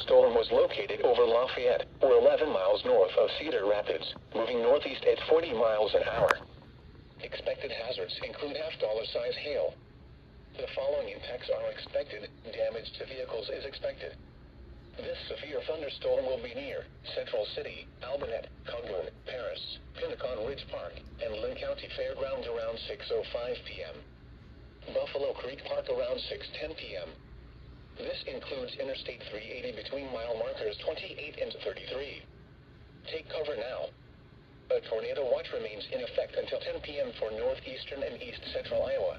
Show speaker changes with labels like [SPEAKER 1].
[SPEAKER 1] thunderstorm was located over Lafayette, or 11 miles north of Cedar Rapids, moving northeast at 40 miles an hour. Expected hazards include half-dollar-size hail. The following impacts are expected. Damage to vehicles is expected. This severe thunderstorm will be near Central City, Albannett, Congoin, Paris, Pinnacon Ridge Park, and Lynn County Fairgrounds around 6:05 p.m. Buffalo Creek Park around 6:10 p.m. This includes Interstate 380 between mile markers 28 and 33. Take cover now. A tornado watch remains in effect until 10 p.m. for northeastern and east central Iowa.